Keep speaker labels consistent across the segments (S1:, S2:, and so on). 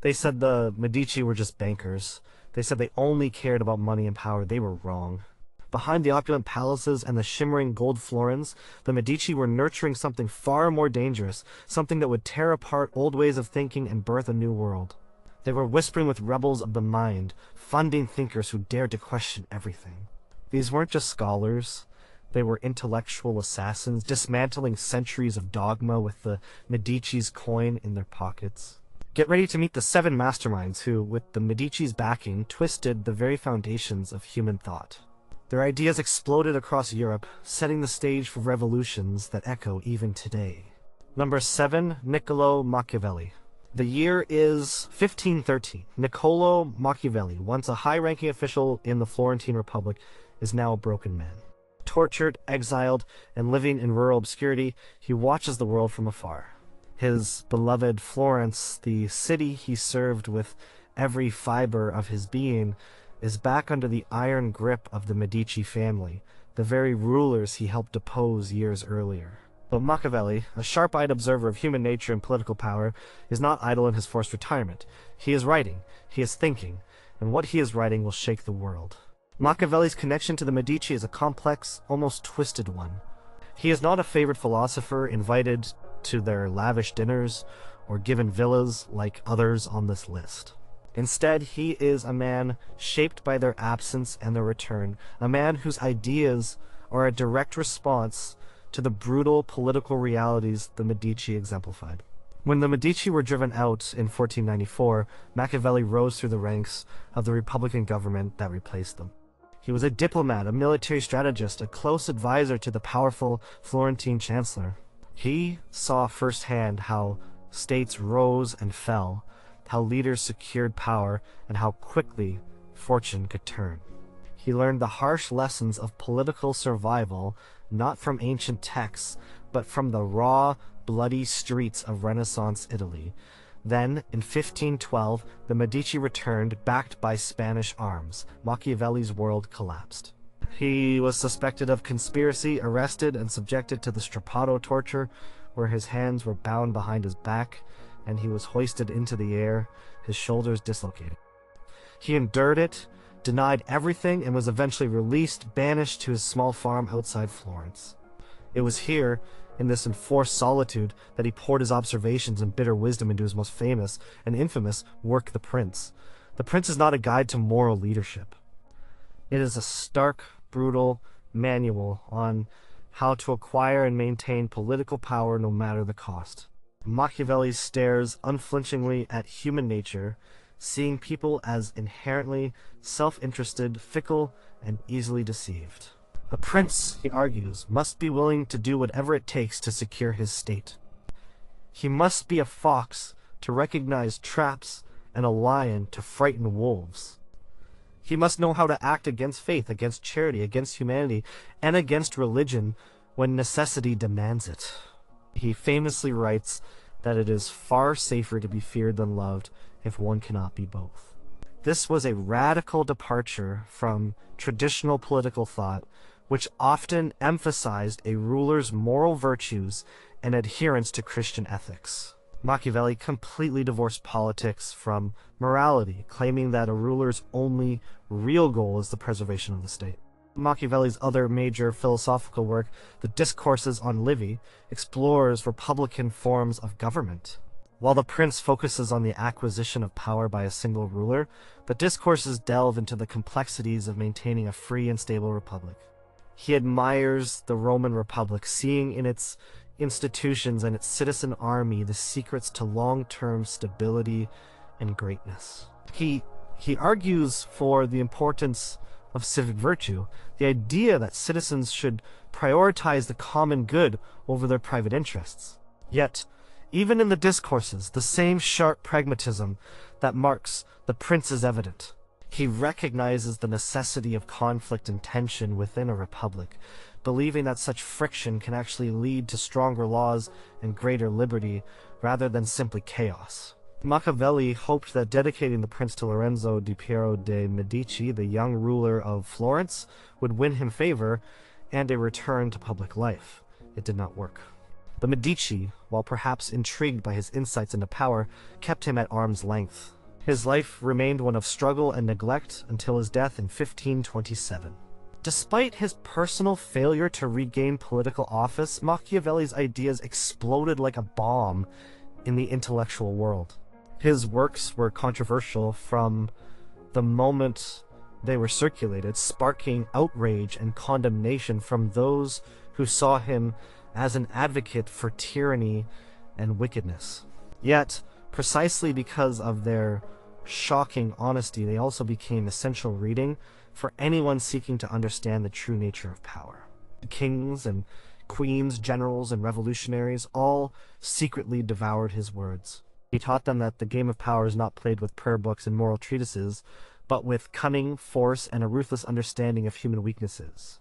S1: They said the Medici were just bankers. They said they only cared about money and power. They were wrong. Behind the opulent palaces and the shimmering gold florins, the Medici were nurturing something far more dangerous, something that would tear apart old ways of thinking and birth a new world. They were whispering with rebels of the mind, funding thinkers who dared to question everything. These weren't just scholars. They were intellectual assassins, dismantling centuries of dogma with the Medici's coin in their pockets. Get ready to meet the 7 masterminds who, with the Medici's backing, twisted the very foundations of human thought. Their ideas exploded across Europe, setting the stage for revolutions that echo even today. Number 7, Niccolo Machiavelli. The year is 1513. Niccolo Machiavelli, once a high-ranking official in the Florentine Republic, is now a broken man. Tortured, exiled, and living in rural obscurity, he watches the world from afar. His beloved Florence, the city he served with every fiber of his being, is back under the iron grip of the Medici family, the very rulers he helped depose years earlier. But Machiavelli, a sharp-eyed observer of human nature and political power, is not idle in his forced retirement. He is writing, he is thinking, and what he is writing will shake the world. Machiavelli's connection to the Medici is a complex, almost twisted one. He is not a favorite philosopher invited to their lavish dinners or given villas like others on this list. Instead, he is a man shaped by their absence and their return, a man whose ideas are a direct response to the brutal political realities the Medici exemplified. When the Medici were driven out in 1494, Machiavelli rose through the ranks of the Republican government that replaced them. He was a diplomat, a military strategist, a close advisor to the powerful Florentine chancellor. He saw firsthand how states rose and fell, how leaders secured power, and how quickly fortune could turn. He learned the harsh lessons of political survival, not from ancient texts, but from the raw, bloody streets of Renaissance Italy. Then, in 1512, the Medici returned, backed by Spanish arms. Machiavelli's world collapsed. He was suspected of conspiracy, arrested, and subjected to the strappado torture, where his hands were bound behind his back, and he was hoisted into the air, his shoulders dislocated. He endured it, denied everything, and was eventually released, banished to his small farm outside Florence. It was here, in this enforced solitude, that he poured his observations and bitter wisdom into his most famous and infamous work, The Prince. The Prince is not a guide to moral leadership. It is a stark, brutal manual on how to acquire and maintain political power no matter the cost. Machiavelli stares unflinchingly at human nature, seeing people as inherently self-interested, fickle, and easily deceived. A prince, he argues, must be willing to do whatever it takes to secure his state. He must be a fox to recognize traps and a lion to frighten wolves. He must know how to act against faith, against charity, against humanity, and against religion when necessity demands it. He famously writes that it is far safer to be feared than loved if one cannot be both. This was a radical departure from traditional political thought, which often emphasized a ruler's moral virtues and adherence to Christian ethics. Machiavelli completely divorced politics from morality, claiming that a ruler's only real goal is the preservation of the state. Machiavelli's other major philosophical work, the Discourses on Livy, explores republican forms of government. While The Prince focuses on the acquisition of power by a single ruler, the Discourses delve into the complexities of maintaining a free and stable republic. He admires the Roman Republic, seeing in its institutions and its citizen army the secrets to long-term stability and greatness. He argues for the importance of civic virtue, the idea that citizens should prioritize the common good over their private interests. Yet, even in the Discourses, the same sharp pragmatism that marks The Prince is evident. He recognizes the necessity of conflict and tension within a republic, believing that such friction can actually lead to stronger laws and greater liberty rather than simply chaos. Machiavelli hoped that dedicating the prince to Lorenzo di Piero de' Medici, the young ruler of Florence, would win him favor and a return to public life. It did not work. The Medici, while perhaps intrigued by his insights into power, kept him at arm's length. His life remained one of struggle and neglect until his death in 1527. Despite his personal failure to regain political office, Machiavelli's ideas exploded like a bomb in the intellectual world. His works were controversial from the moment they were circulated, sparking outrage and condemnation from those who saw him as an advocate for tyranny and wickedness. Yet, precisely because of their shocking honesty, they also became essential reading for anyone seeking to understand the true nature of power. Kings and queens, generals and revolutionaries all secretly devoured his words. He taught them that the game of power is not played with prayer books and moral treatises, but with cunning, force, and a ruthless understanding of human weaknesses.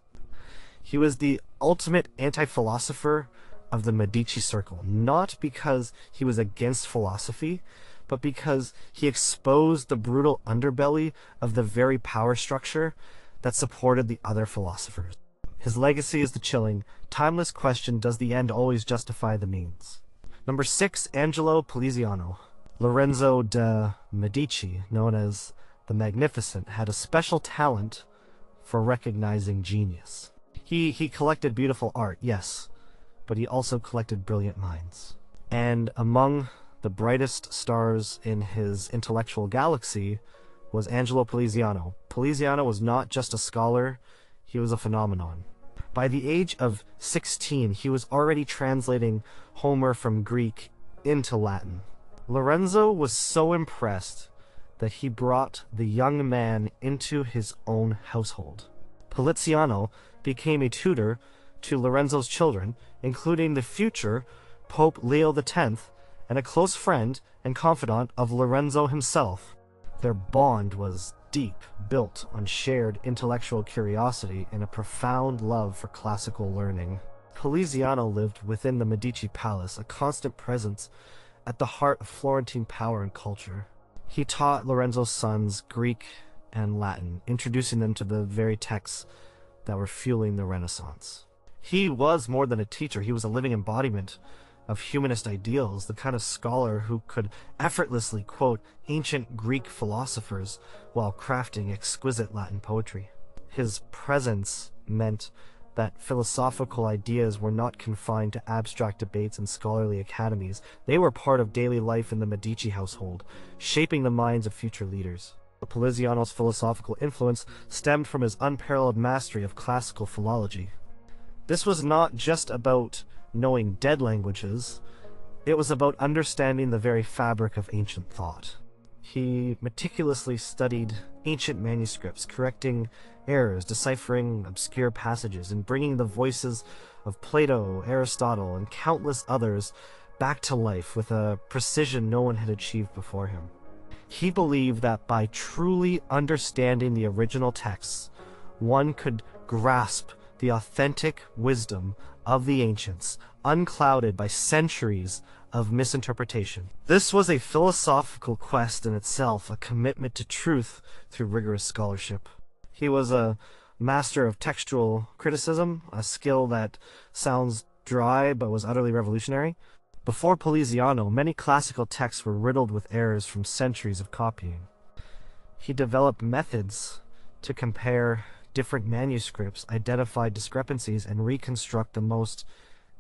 S1: He was the ultimate anti-philosopher of the Medici circle, not because he was against philosophy, but because he exposed the brutal underbelly of the very power structure that supported the other philosophers. His legacy is the chilling, timeless question, does the end always justify the means? Number 6, Angelo Poliziano. Lorenzo de' Medici, known as the Magnificent, had a special talent for recognizing genius. He collected beautiful art, yes, but he also collected brilliant minds. And among the brightest stars in his intellectual galaxy was Angelo Poliziano. Poliziano was not just a scholar, he was a phenomenon. By the age of 16, he was already translating Homer from Greek into Latin. Lorenzo was so impressed that he brought the young man into his own household. Poliziano became a tutor to Lorenzo's children, including the future Pope Leo X, and a close friend and confidant of Lorenzo himself. Their bond was deep, built on shared intellectual curiosity and a profound love for classical learning. Poliziano lived within the Medici palace, a constant presence at the heart of Florentine power and culture. He taught Lorenzo's sons Greek and Latin, introducing them to the very texts that were fueling the Renaissance. He was more than a teacher, he was a living embodiment of humanist ideals, the kind of scholar who could effortlessly quote ancient Greek philosophers while crafting exquisite Latin poetry. His presence meant that philosophical ideas were not confined to abstract debates and scholarly academies. They were part of daily life in the Medici household, shaping the minds of future leaders. Poliziano's philosophical influence stemmed from his unparalleled mastery of classical philology. This was not just about knowing dead languages, it was about understanding the very fabric of ancient thought. He meticulously studied ancient manuscripts, correcting errors, deciphering obscure passages, and bringing the voices of Plato, Aristotle, and countless others back to life with a precision no one had achieved before him. He believed that by truly understanding the original texts, one could grasp the authentic wisdom of the ancients, unclouded by centuries of misinterpretation. This was a philosophical quest in itself, a commitment to truth through rigorous scholarship. He was a master of textual criticism, a skill that sounds dry but was utterly revolutionary. Before Poliziano, many classical texts were riddled with errors from centuries of copying. He developed methods to compare different manuscripts, identify discrepancies, and reconstruct the most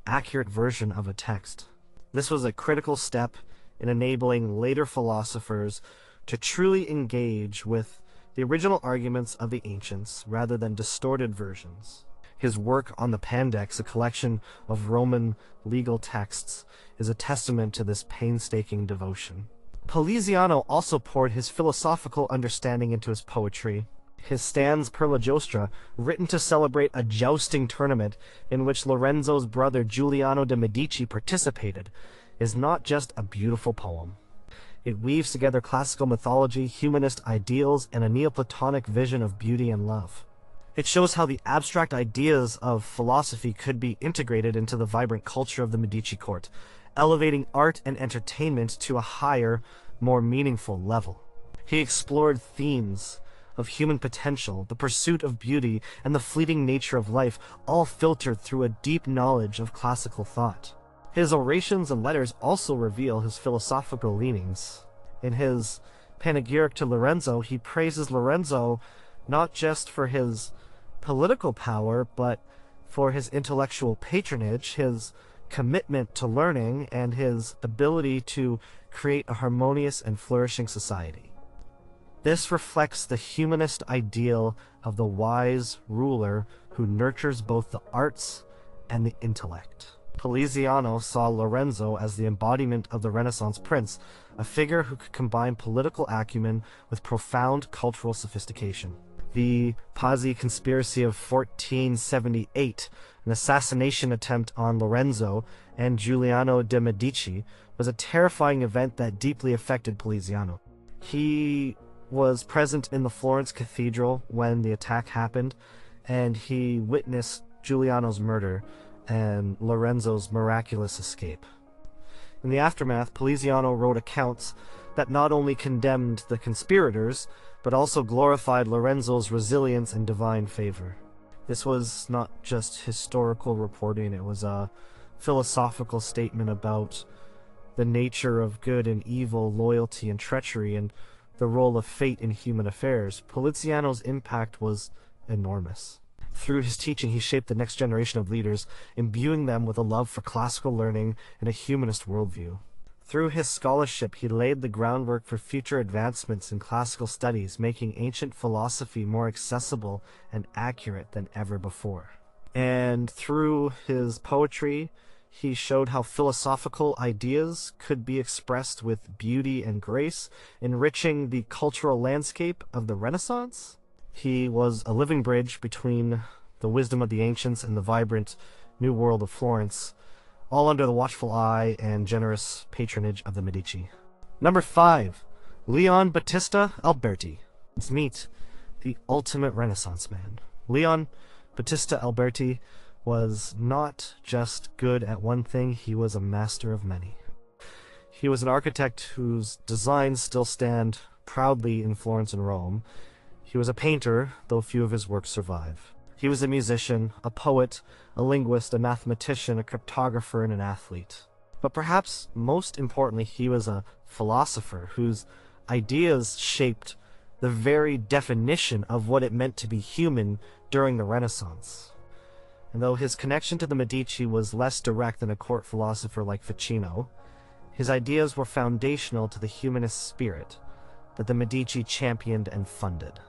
S1: accurate version of a text. This was a critical step in enabling later philosophers to truly engage with the original arguments of the ancients rather than distorted versions. His work on the Pandects, a collection of Roman legal texts, is a testament to this painstaking devotion. Poliziano also poured his philosophical understanding into his poetry. His Stanze per la Giostra, written to celebrate a jousting tournament in which Lorenzo's brother Giuliano de' Medici participated, is not just a beautiful poem. It weaves together classical mythology, humanist ideals, and a Neoplatonic vision of beauty and love. It shows how the abstract ideas of philosophy could be integrated into the vibrant culture of the Medici court, elevating art and entertainment to a higher, more meaningful level. He explored themes of human potential, the pursuit of beauty, and the fleeting nature of life, all filtered through a deep knowledge of classical thought. His orations and letters also reveal his philosophical leanings. In his panegyric to Lorenzo, he praises Lorenzo not just for his political power, but for his intellectual patronage, his commitment to learning, and his ability to create a harmonious and flourishing society. This reflects the humanist ideal of the wise ruler who nurtures both the arts and the intellect. Poliziano saw Lorenzo as the embodiment of the Renaissance prince, a figure who could combine political acumen with profound cultural sophistication. The Pazzi conspiracy of 1478, an assassination attempt on Lorenzo and Giuliano de' Medici, was a terrifying event that deeply affected Poliziano. He was present in the Florence Cathedral when the attack happened, and he witnessed Giuliano's murder and Lorenzo's miraculous escape. In the aftermath, Poliziano wrote accounts that not only condemned the conspirators, but also glorified Lorenzo's resilience and divine favor. This was not just historical reporting, it was a philosophical statement about the nature of good and evil, loyalty and treachery, and the role of fate in human affairs. Poliziano's impact was enormous. Through his teaching, he shaped the next generation of leaders, imbuing them with a love for classical learning and a humanist worldview. Through his scholarship, he laid the groundwork for future advancements in classical studies, making ancient philosophy more accessible and accurate than ever before. And through his poetry, he showed how philosophical ideas could be expressed with beauty and grace, enriching the cultural landscape of the Renaissance. He was a living bridge between the wisdom of the ancients and the vibrant new world of Florence, all under the watchful eye and generous patronage of the Medici. Number 5. Leon Battista Alberti. Let's meet the ultimate Renaissance man. Leon Battista Alberti was not just good at one thing, he was a master of many. He was an architect whose designs still stand proudly in Florence and Rome. He was a painter, though few of his works survive. He was a musician, a poet, a linguist, a mathematician, a cryptographer, and an athlete. But perhaps most importantly, he was a philosopher whose ideas shaped the very definition of what it meant to be human during the Renaissance. And though his connection to the Medici was less direct than a court philosopher like Ficino, his ideas were foundational to the humanist spirit that the Medici championed and funded.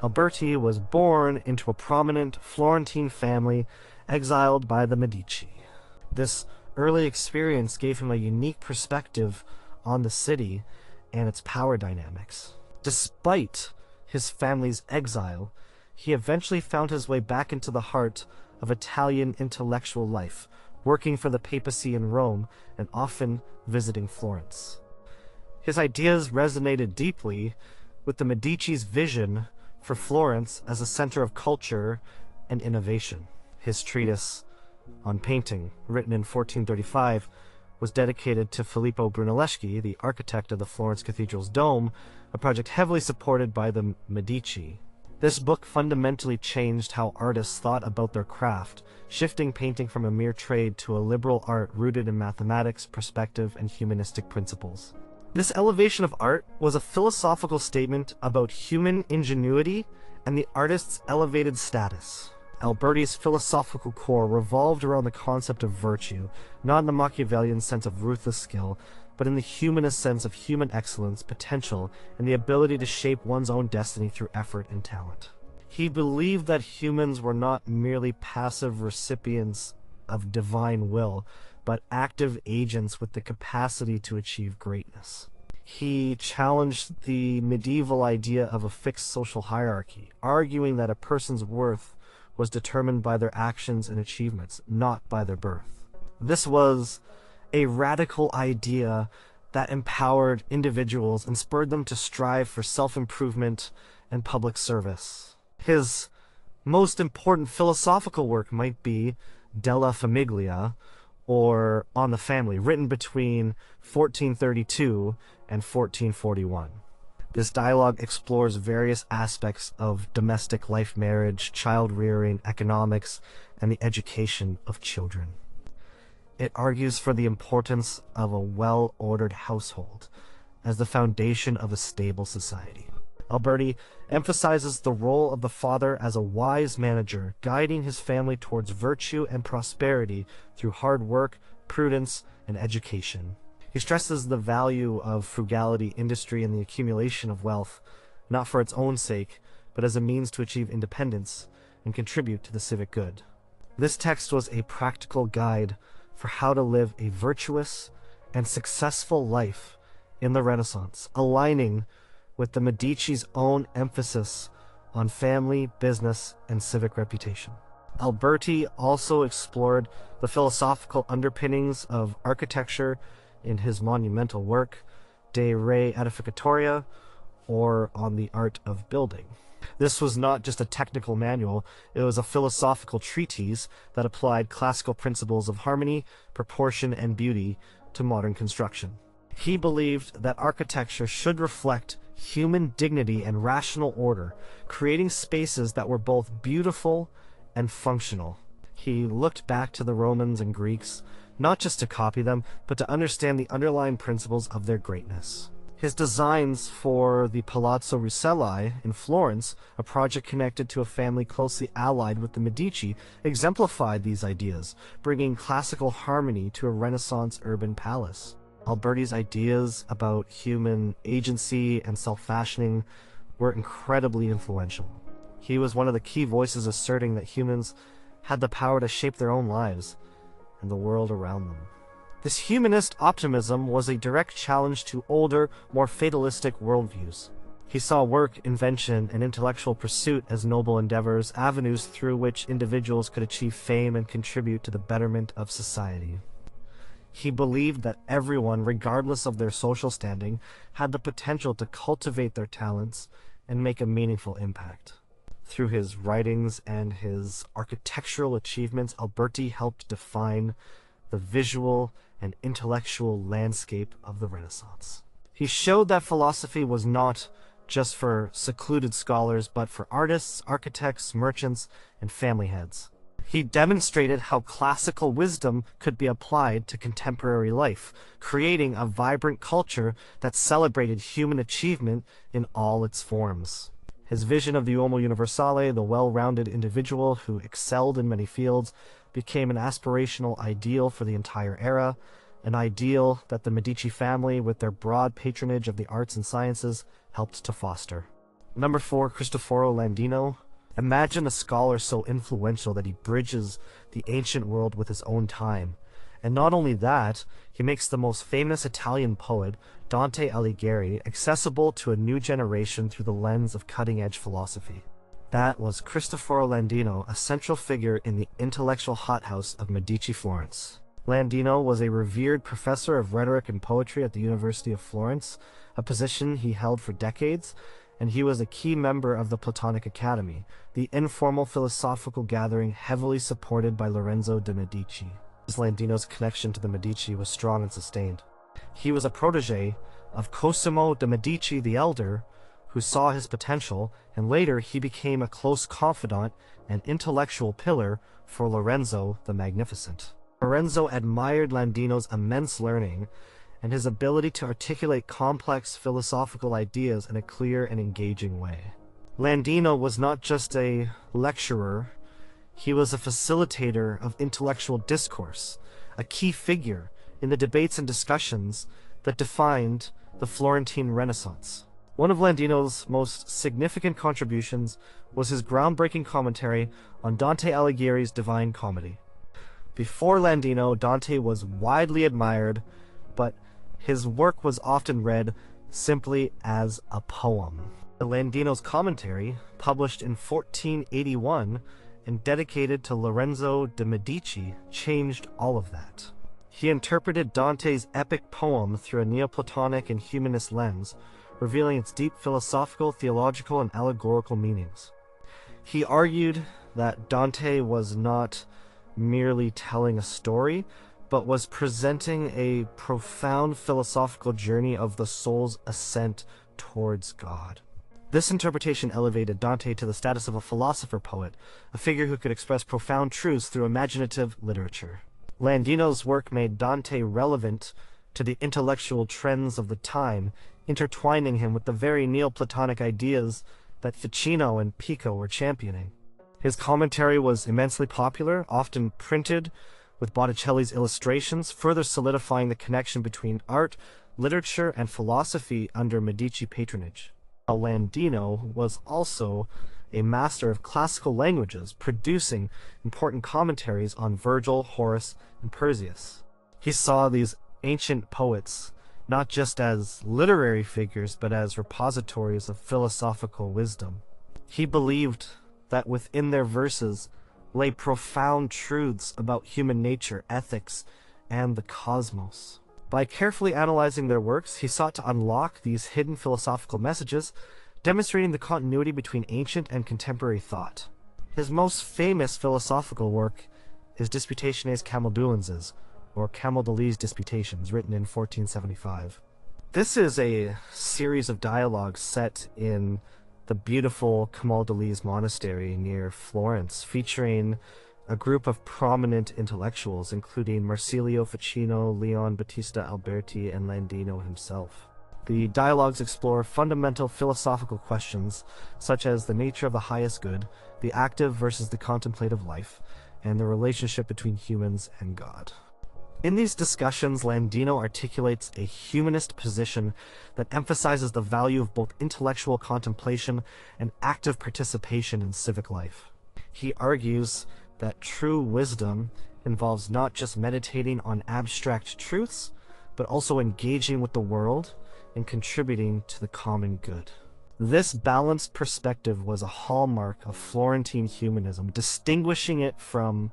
S1: Alberti was born into a prominent Florentine family exiled by the Medici. This early experience gave him a unique perspective on the city and its power dynamics. Despite his family's exile, he eventually found his way back into the heart of Italian intellectual life, working for the papacy in Rome and often visiting Florence. His ideas resonated deeply with the Medici's vision for Florence as a center of culture and innovation. His treatise on painting, written in 1435, was dedicated to Filippo Brunelleschi, the architect of the Florence Cathedral's dome, a project heavily supported by the Medici. This book fundamentally changed how artists thought about their craft, shifting painting from a mere trade to a liberal art rooted in mathematics, perspective, and humanistic principles. This elevation of art was a philosophical statement about human ingenuity and the artist's elevated status. Alberti's philosophical core revolved around the concept of virtue, not in the Machiavellian sense of ruthless skill, but in the humanist sense of human excellence, potential, and the ability to shape one's own destiny through effort and talent. He believed that humans were not merely passive recipients of divine will, but active agents with the capacity to achieve greatness. He challenged the medieval idea of a fixed social hierarchy, arguing that a person's worth was determined by their actions and achievements, not by their birth. This was a radical idea that empowered individuals and spurred them to strive for self-improvement and public service. His most important philosophical work might be Della Famiglia, or On the Family, written between 1432 and 1441. This dialogue explores various aspects of domestic life, marriage, child rearing, economics, and the education of children. It argues for the importance of a well-ordered household as the foundation of a stable society. Alberti emphasizes the role of the father as a wise manager, guiding his family towards virtue and prosperity through hard work, prudence, and education. He stresses the value of frugality, industry, and the accumulation of wealth, not for its own sake, but as a means to achieve independence and contribute to the civic good. This text was a practical guide for how to live a virtuous and successful life in the Renaissance, aligning with the Medici's own emphasis on family, business, and civic reputation. Alberti also explored the philosophical underpinnings of architecture in his monumental work, De Re Edificatoria, or On the Art of Building. This was not just a technical manual, it was a philosophical treatise that applied classical principles of harmony, proportion, and beauty to modern construction. He believed that architecture should reflect human dignity and rational order, creating spaces that were both beautiful and functional. He looked back to the Romans and Greeks, not just to copy them, but to understand the underlying principles of their greatness. His designs for the Palazzo Rucellai in Florence, a project connected to a family closely allied with the Medici, exemplified these ideas, bringing classical harmony to a Renaissance urban palace. Alberti's ideas about human agency and self-fashioning were incredibly influential. He was one of the key voices asserting that humans had the power to shape their own lives and the world around them. This humanist optimism was a direct challenge to older, more fatalistic worldviews. He saw work, invention, and intellectual pursuit as noble endeavors, avenues through which individuals could achieve fame and contribute to the betterment of society. He believed that everyone, regardless of their social standing, had the potential to cultivate their talents and make a meaningful impact. Through his writings and his architectural achievements, Alberti helped define the visual and intellectual landscape of the Renaissance. He showed that philosophy was not just for secluded scholars, but for artists, architects, merchants, and family heads. He demonstrated how classical wisdom could be applied to contemporary life, creating a vibrant culture that celebrated human achievement in all its forms. His vision of the Uomo Universale, the well-rounded individual who excelled in many fields, became an aspirational ideal for the entire era, an ideal that the Medici family, with their broad patronage of the arts and sciences, helped to foster. Number 4, Cristoforo Landino. Imagine a scholar so influential that he bridges the ancient world with his own time. And not only that, he makes the most famous Italian poet, Dante Alighieri, accessible to a new generation through the lens of cutting-edge philosophy. That was Cristoforo Landino, a central figure in the intellectual hothouse of Medici Florence. Landino was a revered professor of rhetoric and poetry at the University of Florence, a position he held for decades, and he was a key member of the Platonic Academy, the informal philosophical gathering heavily supported by Lorenzo de' Medici. Landino's connection to the Medici was strong and sustained. He was a protege of Cosimo de' Medici the Elder, who saw his potential, and later he became a close confidant and intellectual pillar for Lorenzo the Magnificent. Lorenzo admired Landino's immense learning and his ability to articulate complex philosophical ideas in a clear and engaging way. Landino was not just a lecturer, he was a facilitator of intellectual discourse, a key figure in the debates and discussions that defined the Florentine Renaissance. One of Landino's most significant contributions was his groundbreaking commentary on Dante Alighieri's Divine Comedy. Before Landino, Dante was widely admired, but his work was often read simply as a poem. Landino's commentary, published in 1481 and dedicated to Lorenzo de' Medici, changed all of that. He interpreted Dante's epic poem through a Neoplatonic and humanist lens, revealing its deep philosophical, theological, and allegorical meanings. He argued that Dante was not merely telling a story, but was presenting a profound philosophical journey of the soul's ascent towards God. This interpretation elevated Dante to the status of a philosopher-poet, a figure who could express profound truths through imaginative literature. Landino's work made Dante relevant to the intellectual trends of the time, intertwining him with the very Neoplatonic ideas that Ficino and Pico were championing. His commentary was immensely popular, often printed with Botticelli's illustrations, further solidifying the connection between art, literature, and philosophy under Medici patronage. Landino was also a master of classical languages, producing important commentaries on Virgil, Horace, and Persius. He saw these ancient poets not just as literary figures, but as repositories of philosophical wisdom. He believed that within their verses lay profound truths about human nature, ethics, and the cosmos. By carefully analyzing their works, he sought to unlock these hidden philosophical messages, demonstrating the continuity between ancient and contemporary thought. His most famous philosophical work is Disputationes Camaldulenses, or Camaldolese Disputations, written in 1475. This is a series of dialogues set in the beautiful Camaldolese monastery near Florence, featuring a group of prominent intellectuals, including Marsilio Ficino, Leon Battista Alberti, and Landino himself. The dialogues explore fundamental philosophical questions, such as the nature of the highest good, the active versus the contemplative life, and the relationship between humans and God. In these discussions, Landino articulates a humanist position that emphasizes the value of both intellectual contemplation and active participation in civic life. He argues that true wisdom involves not just meditating on abstract truths, but also engaging with the world and contributing to the common good. This balanced perspective was a hallmark of Florentine humanism, distinguishing it from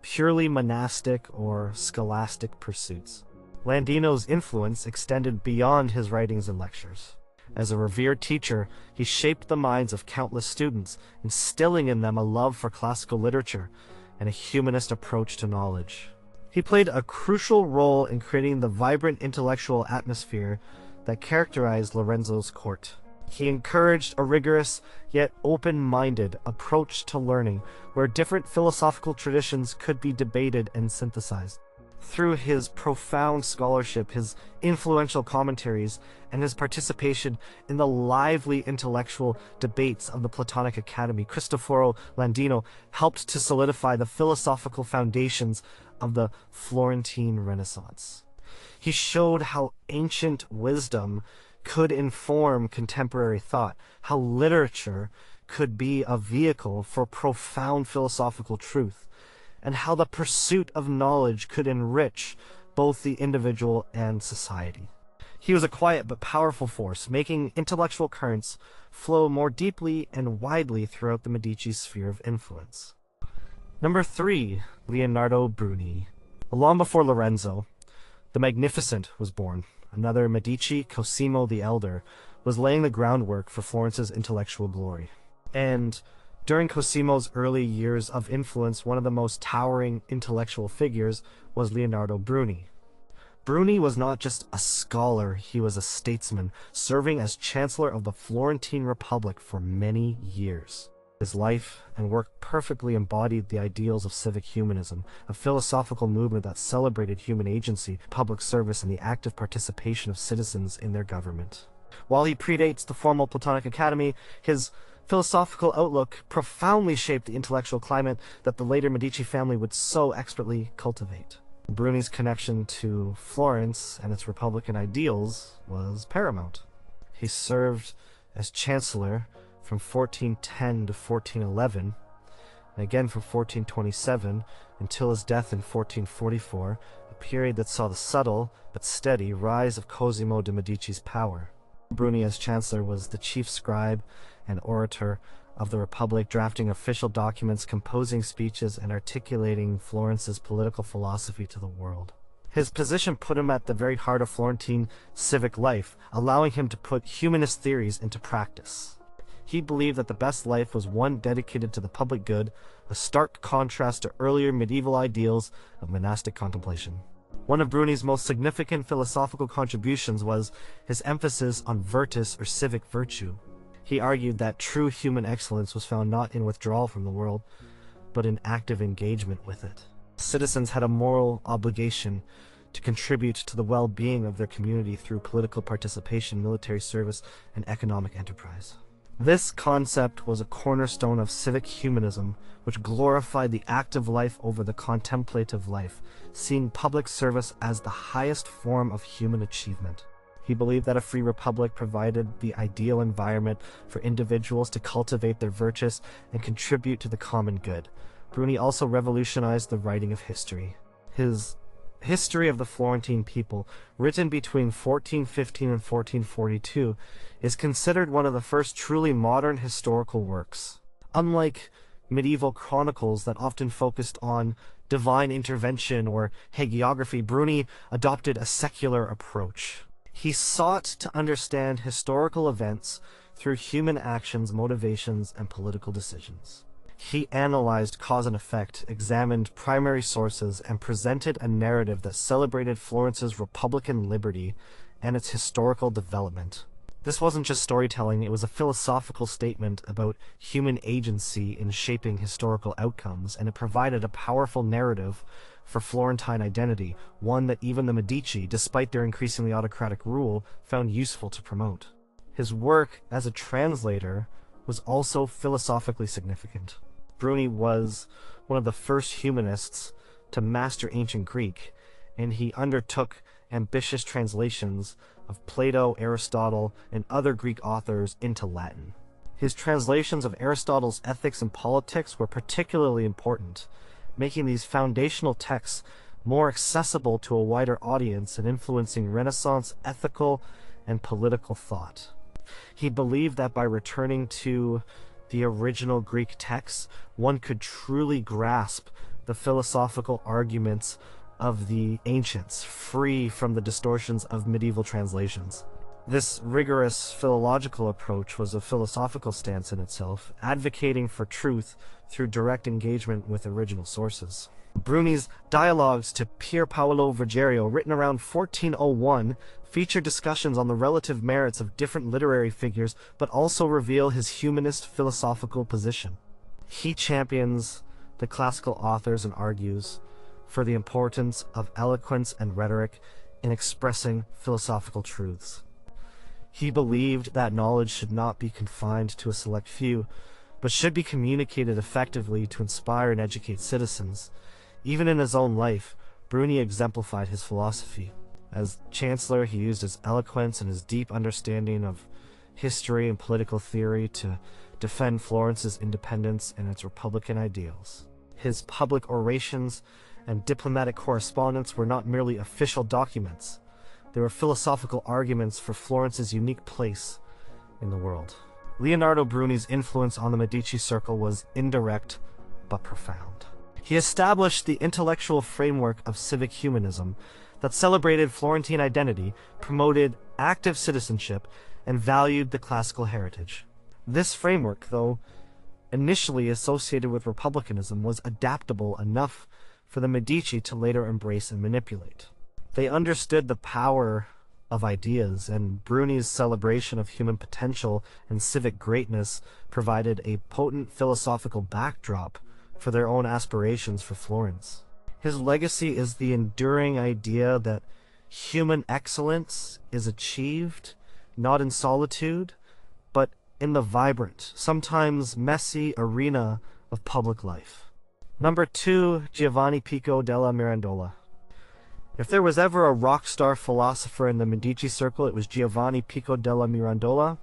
S1: purely monastic or scholastic pursuits. Landino's influence extended beyond his writings and lectures. As a revered teacher, he shaped the minds of countless students, instilling in them a love for classical literature and a humanist approach to knowledge. He played a crucial role in creating the vibrant intellectual atmosphere that characterized Lorenzo's court. He encouraged a rigorous, yet open-minded approach to learning, where different philosophical traditions could be debated and synthesized. Through his profound scholarship, his influential commentaries, and his participation in the lively intellectual debates of the Platonic Academy, Cristoforo Landino helped to solidify the philosophical foundations of the Florentine Renaissance. He showed how ancient wisdom could inform contemporary thought, how literature could be a vehicle for profound philosophical truth, and how the pursuit of knowledge could enrich both the individual and society. He was a quiet but powerful force, making intellectual currents flow more deeply and widely throughout the Medici sphere of influence. Number 3, Leonardo Bruni. Long before Lorenzo, the Magnificent was born. Another Medici, Cosimo the Elder, was laying the groundwork for Florence's intellectual glory. And during Cosimo's early years of influence, one of the most towering intellectual figures was Leonardo Bruni. Bruni was not just a scholar, he was a statesman, serving as Chancellor of the Florentine Republic for many years. His life and work perfectly embodied the ideals of civic humanism, a philosophical movement that celebrated human agency, public service, and the active participation of citizens in their government. While he predates the formal Platonic Academy, his philosophical outlook profoundly shaped the intellectual climate that the later Medici family would so expertly cultivate. Bruni's connection to Florence and its republican ideals was paramount. He served as Chancellor from 1410 to 1411, and again from 1427 until his death in 1444, a period that saw the subtle but steady rise of Cosimo de' Medici's power. Bruni as Chancellor was the chief scribe and orator of the Republic, drafting official documents, composing speeches, and articulating Florence's political philosophy to the world. His position put him at the very heart of Florentine civic life, allowing him to put humanist theories into practice. He believed that the best life was one dedicated to the public good, a stark contrast to earlier medieval ideals of monastic contemplation. One of Bruni's most significant philosophical contributions was his emphasis on virtus, or civic virtue. He argued that true human excellence was found not in withdrawal from the world, but in active engagement with it. Citizens had a moral obligation to contribute to the well-being of their community through political participation, military service, and economic enterprise. This concept was a cornerstone of civic humanism, which glorified the active life over the contemplative life, seeing public service as the highest form of human achievement. He believed that a free republic provided the ideal environment for individuals to cultivate their virtues and contribute to the common good. Bruni also revolutionized the writing of history. His History of the Florentine People, written between 1415 and 1442, is considered one of the first truly modern historical works. Unlike medieval chronicles that often focused on divine intervention or hagiography, Bruni adopted a secular approach. He sought to understand historical events through human actions, motivations, and political decisions. He analyzed cause and effect, examined primary sources, and presented a narrative that celebrated Florence's republican liberty and its historical development. This wasn't just storytelling, it was a philosophical statement about human agency in shaping historical outcomes, and it provided a powerful narrative for Florentine identity, one that even the Medici, despite their increasingly autocratic rule, found useful to promote. His work as a translator was also philosophically significant. Bruni was one of the first humanists to master ancient Greek, and he undertook ambitious translations of Plato, Aristotle, and other Greek authors into Latin. His translations of Aristotle's Ethics and Politics were particularly important, making these foundational texts more accessible to a wider audience and influencing Renaissance ethical and political thought. He believed that by returning to the original Greek texts, one could truly grasp the philosophical arguments of the ancients, free from the distortions of medieval translations. This rigorous philological approach was a philosophical stance in itself, advocating for truth through direct engagement with original sources. Bruni's Dialogues to Pier Paolo Vergerio, written around 1401, feature discussions on the relative merits of different literary figures, but also reveal his humanist philosophical position. He champions the classical authors and argues for the importance of eloquence and rhetoric in expressing philosophical truths. He believed that knowledge should not be confined to a select few, but should be communicated effectively to inspire and educate citizens. Even in his own life, Bruni exemplified his philosophy. As chancellor, he used his eloquence and his deep understanding of history and political theory to defend Florence's independence and its republican ideals. His public orations and diplomatic correspondence were not merely official documents. They were philosophical arguments for Florence's unique place in the world. Leonardo Bruni's influence on the Medici circle was indirect but profound. He established the intellectual framework of civic humanism that celebrated Florentine identity, promoted active citizenship, and valued the classical heritage. This framework, though initially associated with republicanism, was adaptable enough for the Medici to later embrace and manipulate. They understood the power of ideas, and Bruni's celebration of human potential and civic greatness provided a potent philosophical backdrop for their own aspirations for Florence. His legacy is the enduring idea that human excellence is achieved not in solitude, but in the vibrant, sometimes messy arena of public life. Number 2, Giovanni Pico della Mirandola. If there was ever a rock star philosopher in the Medici circle, it was Giovanni Pico della Mirandola.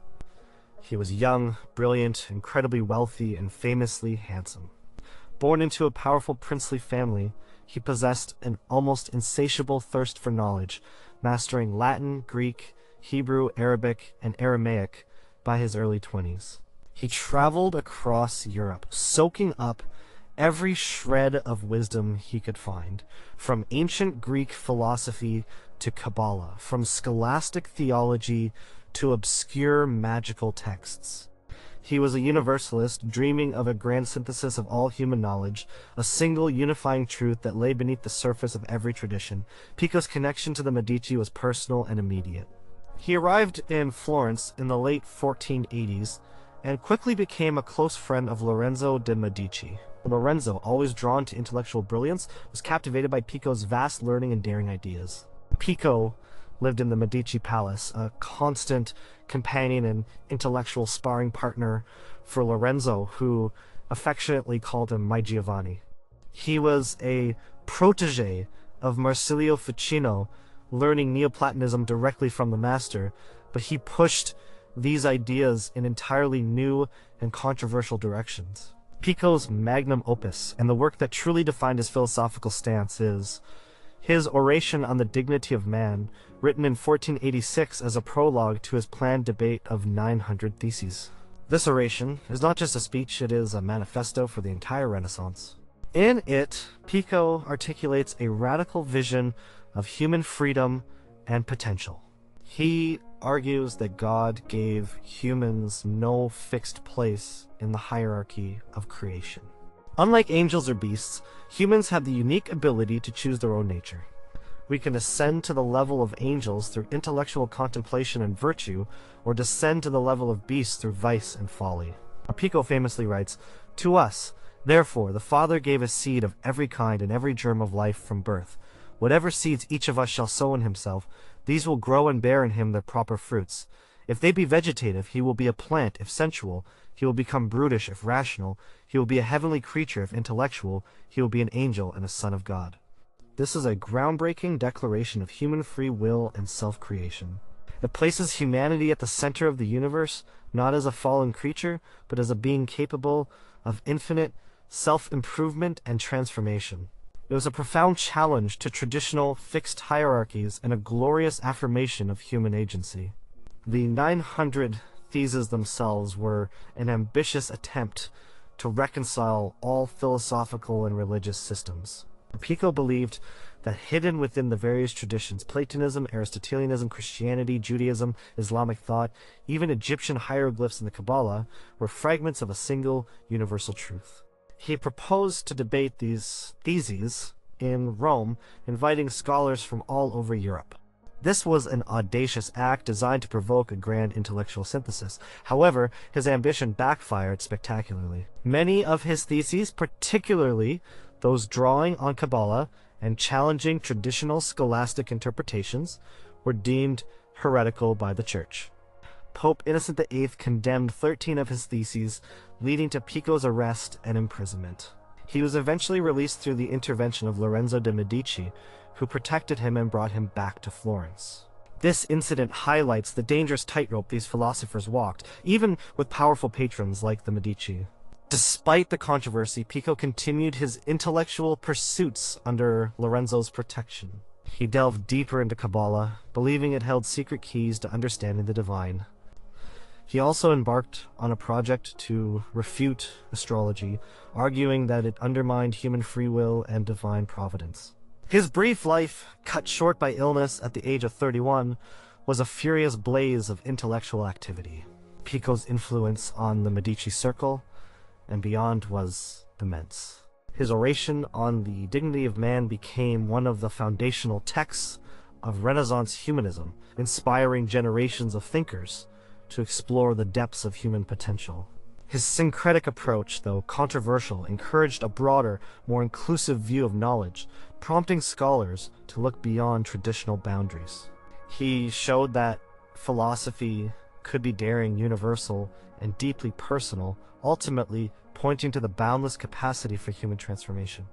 S1: He was young, brilliant, incredibly wealthy, and famously handsome. Born into a powerful princely family, he possessed an almost insatiable thirst for knowledge, mastering Latin, Greek, Hebrew, Arabic, and Aramaic by his early 20s. He traveled across Europe, soaking up every shred of wisdom he could find, from ancient Greek philosophy to Kabbalah, from scholastic theology to obscure magical texts. He was a universalist, dreaming of a grand synthesis of all human knowledge, a single unifying truth that lay beneath the surface of every tradition. Pico's connection to the Medici was personal and immediate. He arrived in Florence in the late 1480s and quickly became a close friend of Lorenzo de' Medici. Lorenzo, always drawn to intellectual brilliance, was captivated by Pico's vast learning and daring ideas. Pico lived in the Medici palace, a constant companion and intellectual sparring partner for Lorenzo, who affectionately called him my Giovanni. He was a protege of Marsilio Ficino, learning Neoplatonism directly from the master, but he pushed these ideas in entirely new and controversial directions. Pico's magnum opus, and the work that truly defined his philosophical stance, is his Oration on the Dignity of Man, written in 1486 as a prologue to his planned debate of 900 theses. This oration is not just a speech, it is a manifesto for the entire Renaissance. In it, Pico articulates a radical vision of human freedom and potential. He argues that God gave humans no fixed place in the hierarchy of creation. Unlike angels or beasts, humans have the unique ability to choose their own nature. We can ascend to the level of angels through intellectual contemplation and virtue, or descend to the level of beasts through vice and folly. Pico famously writes, "To us, therefore, the Father gave a seed of every kind and every germ of life from birth. Whatever seeds each of us shall sow in himself, these will grow and bear in him their proper fruits. If they be vegetative, he will be a plant; if sensual, he will become brutish; if rational, he will be a heavenly creature; if intellectual, he will be an angel and a son of God." This is a groundbreaking declaration of human free will and self-creation. It places humanity at the center of the universe, not as a fallen creature, but as a being capable of infinite self-improvement and transformation. It was a profound challenge to traditional fixed hierarchies and a glorious affirmation of human agency. The 900 Theses themselves were an ambitious attempt to reconcile all philosophical and religious systems. Pico believed that hidden within the various traditions, Platonism, Aristotelianism, Christianity, Judaism, Islamic thought, even Egyptian hieroglyphs and the Kabbalah, were fragments of a single universal truth. He proposed to debate these theses in Rome, inviting scholars from all over Europe. This was an audacious act designed to provoke a grand intellectual synthesis. However, his ambition backfired spectacularly. Many of his theses, particularly those drawing on Kabbalah and challenging traditional scholastic interpretations, were deemed heretical by the Church. Pope Innocent VIII condemned 13 of his theses, leading to Pico's arrest and imprisonment. He was eventually released through the intervention of Lorenzo de' Medici, who protected him and brought him back to Florence. This incident highlights the dangerous tightrope these philosophers walked, even with powerful patrons like the Medici. Despite the controversy, Pico continued his intellectual pursuits under Lorenzo's protection. He delved deeper into Kabbalah, believing it held secret keys to understanding the divine. He also embarked on a project to refute astrology, arguing that it undermined human free will and divine providence. His brief life, cut short by illness at the age of 31, was a furious blaze of intellectual activity. Pico's influence on the Medici circle and beyond was immense. His oration on the dignity of man became one of the foundational texts of Renaissance humanism, inspiring generations of thinkers to explore the depths of human potential. His syncretic approach, though controversial, encouraged a broader, more inclusive view of knowledge, prompting scholars to look beyond traditional boundaries. He showed that philosophy could be daring, universal, and deeply personal, ultimately pointing to the boundless capacity for human transformation.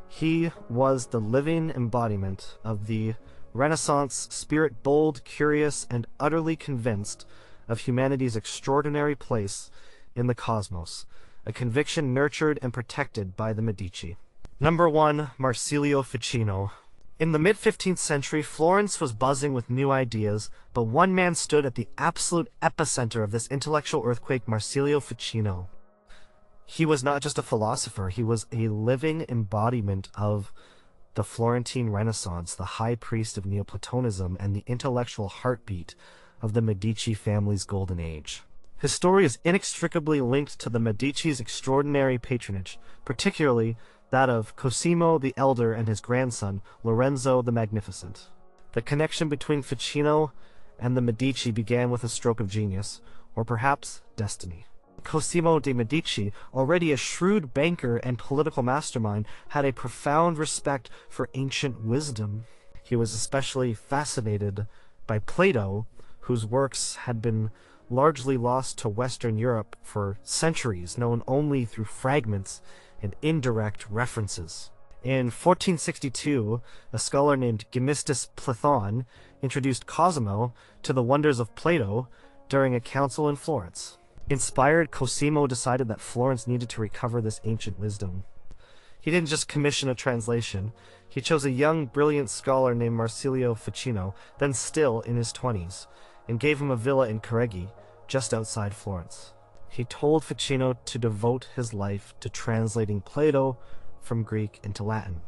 S1: He was the living embodiment of the Renaissance spirit, bold, curious, and utterly convinced of humanity's extraordinary place in the cosmos, a conviction nurtured and protected by the Medici. Number 1. Marsilio Ficino. In the mid-15th century, Florence was buzzing with new ideas, but one man stood at the absolute epicenter of this intellectual earthquake, Marsilio Ficino. He was not just a philosopher, he was a living embodiment of the Florentine Renaissance, the high priest of Neoplatonism, and the intellectual heartbeat of the Medici family's golden age. His story is inextricably linked to the Medici's extraordinary patronage, particularly that of Cosimo the Elder and his grandson, Lorenzo the Magnificent. The connection between Ficino and the Medici began with a stroke of genius, or perhaps destiny. Cosimo de' Medici, already a shrewd banker and political mastermind, had a profound respect for ancient wisdom. He was especially fascinated by Plato, whose works had been largely lost to Western Europe for centuries, known only through fragments and indirect references. In 1462, a scholar named Gemistus Plethon introduced Cosimo to the wonders of Plato during a council in Florence. Inspired, Cosimo decided that Florence needed to recover this ancient wisdom. He didn't just commission a translation. He chose a young, brilliant scholar named Marsilio Ficino, then still in his 20s, and gave him a villa in Careggi, just outside Florence. He told Ficino to devote his life to translating Plato from Greek into Latin.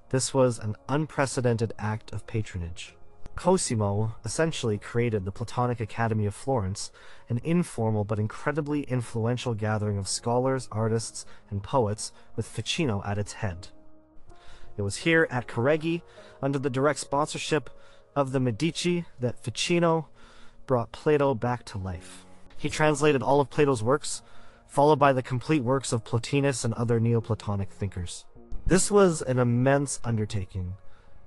S1: This was an unprecedented act of patronage. Cosimo essentially created the Platonic Academy of Florence, an informal but incredibly influential gathering of scholars, artists, and poets, with Ficino at its head. It was here at Careggi, under the direct sponsorship of the Medici, that Ficino brought Plato back to life. He translated all of Plato's works, followed by the complete works of Plotinus and other Neoplatonic thinkers. This was an immense undertaking,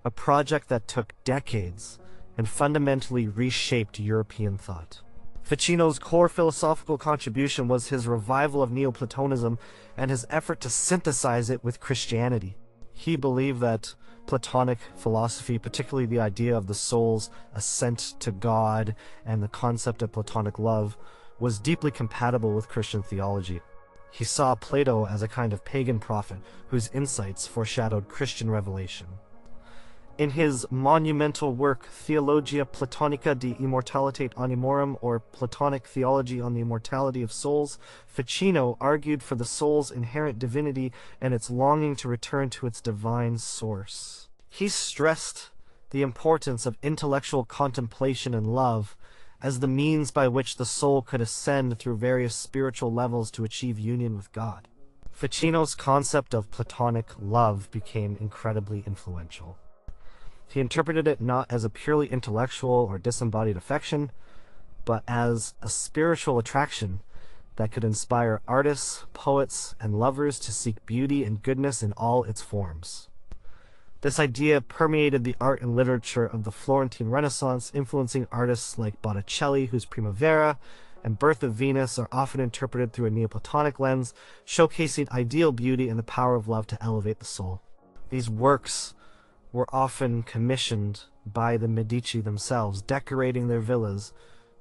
S1: a project that took decades and fundamentally reshaped European thought. Ficino's core philosophical contribution was his revival of Neoplatonism and his effort to synthesize it with Christianity. He believed that Platonic philosophy, particularly the idea of the soul's ascent to God and the concept of Platonic love, was deeply compatible with Christian theology. He saw Plato as a kind of pagan prophet whose insights foreshadowed Christian revelation. In his monumental work Theologia Platonica de Immortalitate Animorum, or Platonic Theology on the Immortality of Souls, Ficino argued for the soul's inherent divinity and its longing to return to its divine source. He stressed the importance of intellectual contemplation and love as the means by which the soul could ascend through various spiritual levels to achieve union with God. Ficino's concept of Platonic love became incredibly influential. He interpreted it not as a purely intellectual or disembodied affection, but as a spiritual attraction that could inspire artists, poets, and lovers to seek beauty and goodness in all its forms. This idea permeated the art and literature of the Florentine Renaissance, influencing artists like Botticelli, whose Primavera and Birth of Venus are often interpreted through a Neoplatonic lens, showcasing ideal beauty and the power of love to elevate the soul. These works were often commissioned by the Medici themselves, decorating their villas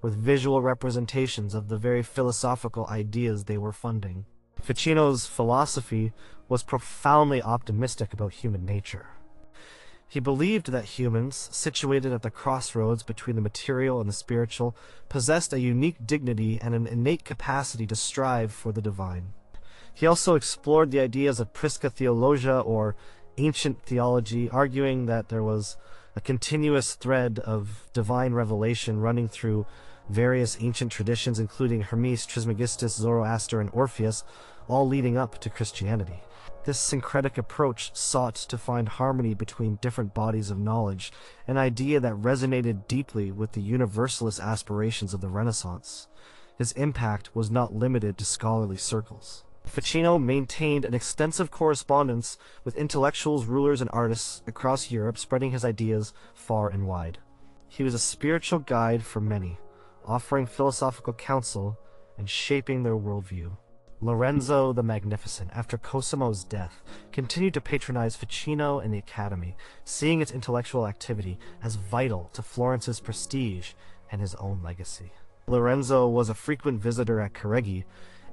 S1: with visual representations of the very philosophical ideas they were funding. Ficino's philosophy was profoundly optimistic about human nature. He believed that humans, situated at the crossroads between the material and the spiritual, possessed a unique dignity and an innate capacity to strive for the divine. He also explored the ideas of Prisca Theologia, or ancient theology, arguing that there was a continuous thread of divine revelation running through various ancient traditions, including Hermes, Trismegistus, Zoroaster, and Orpheus, all leading up to Christianity. This syncretic approach sought to find harmony between different bodies of knowledge, an idea that resonated deeply with the universalist aspirations of the Renaissance. His impact was not limited to scholarly circles. Ficino maintained an extensive correspondence with intellectuals, rulers, and artists across Europe, spreading his ideas far and wide. He was a spiritual guide for many, offering philosophical counsel and shaping their worldview. Lorenzo the Magnificent, after Cosimo's death, continued to patronize Ficino and the Academy, seeing its intellectual activity as vital to Florence's prestige and his own legacy. Lorenzo was a frequent visitor at Careggi,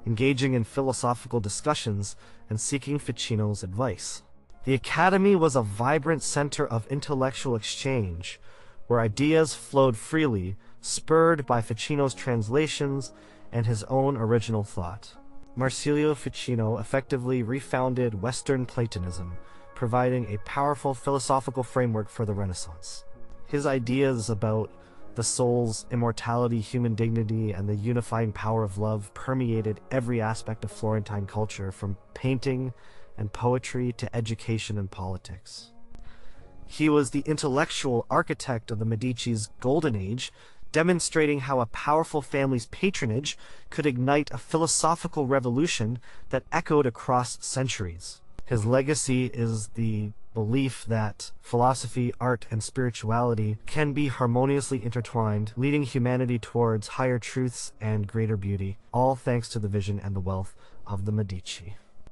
S1: engaging in philosophical discussions and seeking Ficino's advice. The Academy was a vibrant center of intellectual exchange, where ideas flowed freely, spurred by Ficino's translations and his own original thought. Marsilio Ficino effectively refounded Western Platonism, providing a powerful philosophical framework for the Renaissance. His ideas about the soul's immortality, human dignity, and the unifying power of love permeated every aspect of Florentine culture, from painting and poetry to education and politics. He was the intellectual architect of the Medici's Golden Age, demonstrating how a powerful family's patronage could ignite a philosophical revolution that echoed across centuries. His legacy is the belief that philosophy, art, and spirituality can be harmoniously intertwined, leading humanity towards higher truths and greater beauty, all thanks to the vision and the wealth of the Medici.